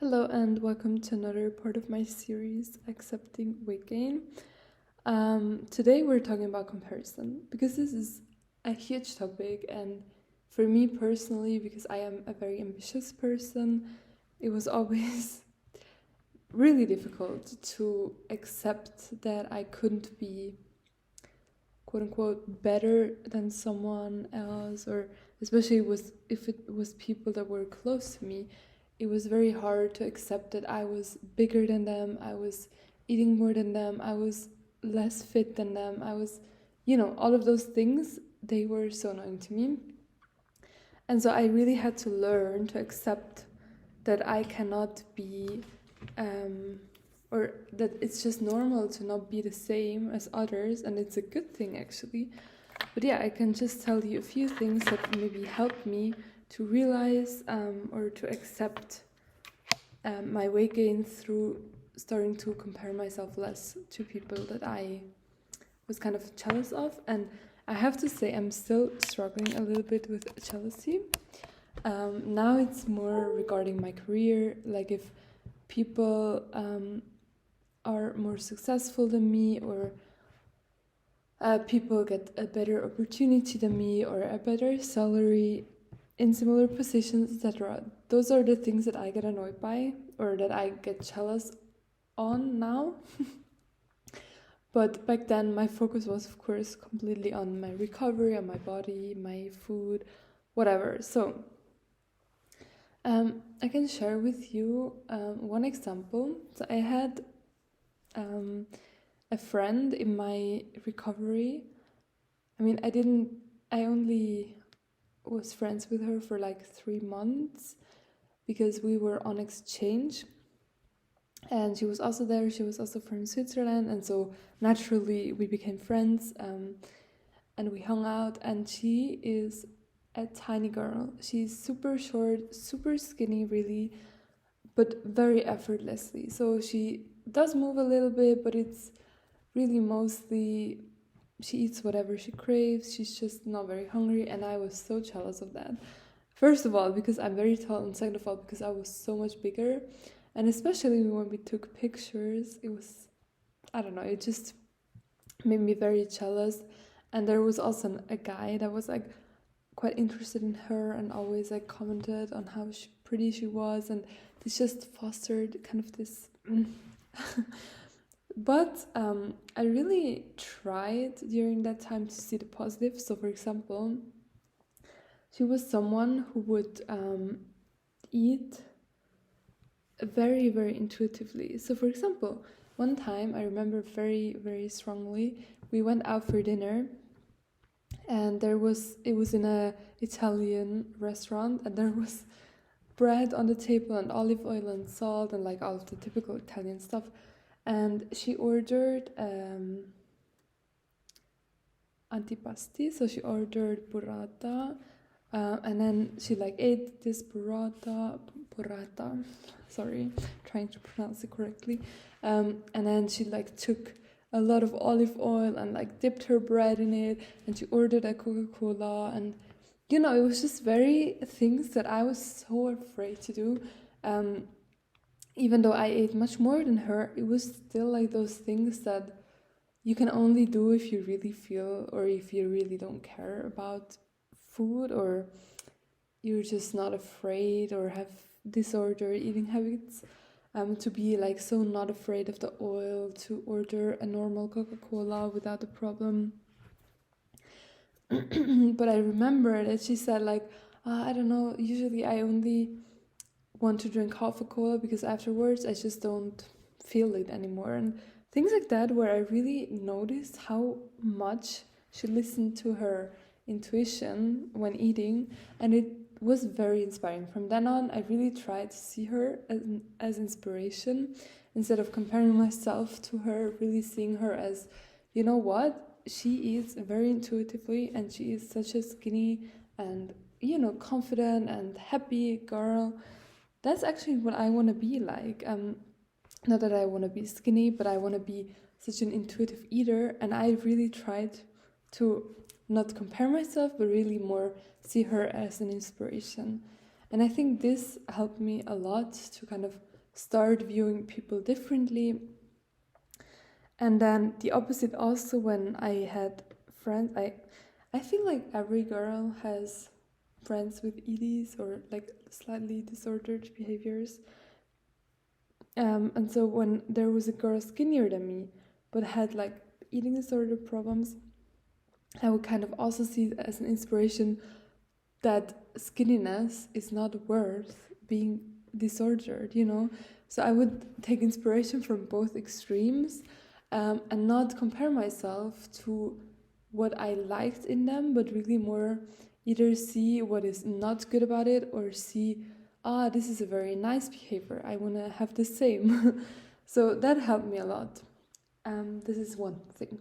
Hello and welcome to another part of my series, Accepting Weight Gain. Today we're talking about comparison because this is a huge topic, and for me personally, because I am a very ambitious person, it was always really difficult to accept that I couldn't be quote unquote better than someone else, or especially if it was people that were close to me. It was very hard to accept that I was bigger than them, I was eating more than them, I was less fit than them, I was, all of those things, they were so annoying to me. And so I really had to learn to accept that I cannot be, or that it's just normal to not be the same as others, and it's a good thing actually. But yeah, I can just tell you a few things that maybe helped me to realize or to accept my weight gain through starting to compare myself less to people that I was kind of jealous of. And I have to say, I'm still struggling a little bit with jealousy. Now it's more regarding my career, like if people are more successful than me, or people get a better opportunity than me, or a better salary in similar positions, etc. Those are the things that I get annoyed by, or that I get jealous on now. But back then my focus was of course completely on my recovery, on my body, my food, whatever. So I can share with you one example. So I had a friend in my recovery. I only was friends with her for like 3 months because we were on exchange, and she was also there. She was also from Switzerland, and so naturally we became friends, and we hung out. And she is a tiny girl. She's super short, super skinny, really, but very effortlessly. So she does move a little bit, but it's really mostly she eats whatever she craves. She's just not very hungry, and I was so jealous of that. First of all, because I'm very tall, and second of all, because I was so much bigger. And especially when we took pictures, it was, I don't know, it just made me very jealous. And there was also a guy that was like quite interested in her and always like commented on how pretty she was, and this just fostered kind of this But I really tried during that time to see the positive. So for example, she was someone who would eat very, very intuitively. So for example, one time I remember very, very strongly, we went out for dinner, and it was in a Italian restaurant, and there was bread on the table and olive oil and salt and like all of the typical Italian stuff. And she ordered antipasti, so she ordered burrata, and then she like ate this burrata, sorry, trying to pronounce it correctly, and then she like took a lot of olive oil and like dipped her bread in it, and she ordered a Coca-Cola, and it was just very things that I was so afraid to do. Even though I ate much more than her, it was still like those things that you can only do if you really feel, or if you really don't care about food, or you're just not afraid or have disorder eating habits, to be like so not afraid of the oil, to order a normal Coca-Cola without a problem. But I remember that she said like, I don't know, usually I only want to drink half a cola because afterwards I just don't feel it anymore, and things like that, where I really noticed how much she listened to her intuition when eating, and it was very inspiring. From then on, I really tried to see her as inspiration instead of comparing myself to her, really seeing her as, you know what, she eats very intuitively, and she is such a skinny and confident and happy girl. That's actually what I want to be like. Not that I want to be skinny, but I want to be such an intuitive eater. And I really tried to not compare myself, but really more see her as an inspiration. And I think this helped me a lot to kind of start viewing people differently. And then the opposite also, when I had friends, I feel like every girl has friends with EDs or like slightly disordered behaviors. And so when there was a girl skinnier than me but had like eating disorder problems, I would kind of also see it as an inspiration that skinniness is not worth being disordered, you know? So I would take inspiration from both extremes, and not compare myself to what I liked in them, but really more either see what is not good about it or see, this is a very nice behavior, I want to have the same. So that helped me a lot. This is one thing.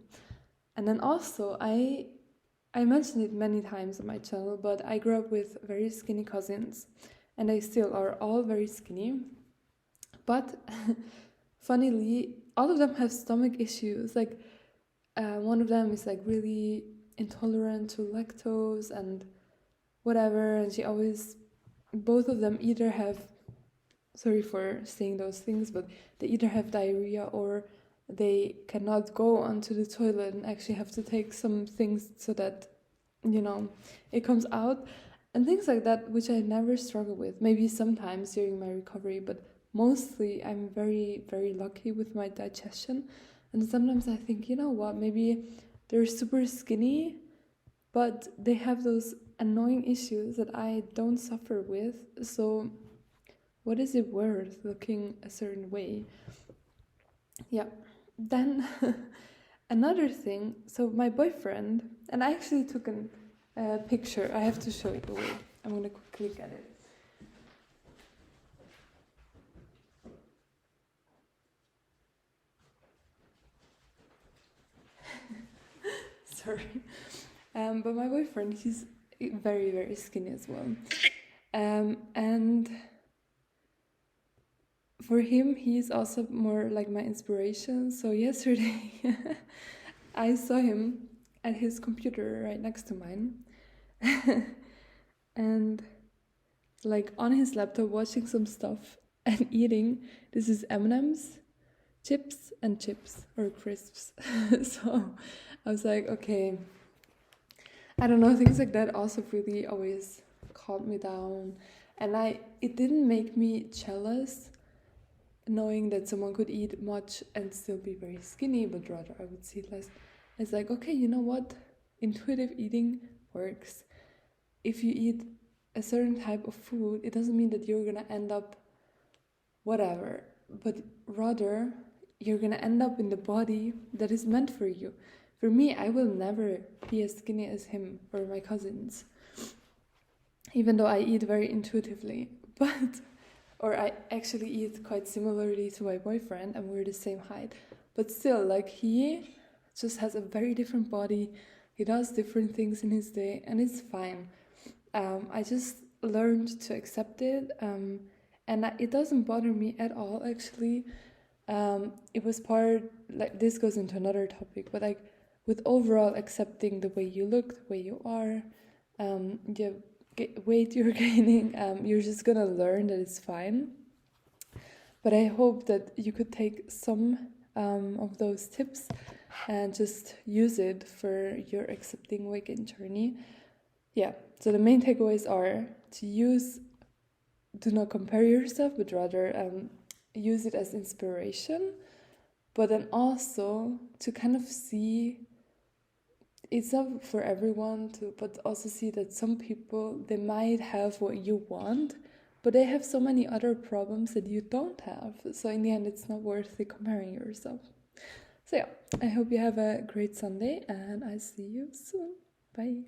And then also, I mentioned it many times on my channel, but I grew up with very skinny cousins, and they still are all very skinny. But funnily, all of them have stomach issues. Like, one of them is like really intolerant to lactose and whatever, and both of them either have, sorry for saying those things, but they either have diarrhea or they cannot go onto the toilet and actually have to take some things so that, you know, it comes out and things like that, which I never struggle with. Maybe sometimes during my recovery, but mostly I'm very, very lucky with my digestion. And sometimes I think, you know what, maybe they're super skinny, but they have those annoying issues that I don't suffer with. So what is it worth looking a certain way? Yeah. Then another thing, so my boyfriend, and I actually took a picture. I have to show it away. I'm going to quickly get it. Sorry. But my boyfriend, he's very, very skinny as well. And for him, he's also more like my inspiration. So yesterday, I saw him at his computer right next to mine. And like on his laptop watching some stuff and eating. This is M&M's, chips or crisps. So I was like, okay, I don't know, things like that also really always calmed me down. And it didn't make me jealous knowing that someone could eat much and still be very skinny, but rather I would see it less. It's like, okay, you know what? Intuitive eating works. If you eat a certain type of food, it doesn't mean that you're gonna end up whatever, but rather you're gonna end up in the body that is meant for you. For me, I will never be as skinny as him or my cousins, even though I eat very intuitively, or I actually eat quite similarly to my boyfriend and we're the same height, but still, like, he just has a very different body, he does different things in his day, and it's fine. I just learned to accept it, and it doesn't bother me at all, actually. It was part, like, this goes into another topic, but like, with overall accepting the way you look, the way you are, the weight you're gaining, you're just gonna learn that it's fine. But I hope that you could take some of those tips and just use it for your accepting weight gain journey. Yeah, so the main takeaways are do not compare yourself, but rather use it as inspiration, but then also to kind of see it's not for everyone but also see that some people, they might have what you want, but they have so many other problems that you don't have. So in the end, it's not worth it comparing yourself. So yeah, I hope you have a great Sunday and I see you soon. Bye.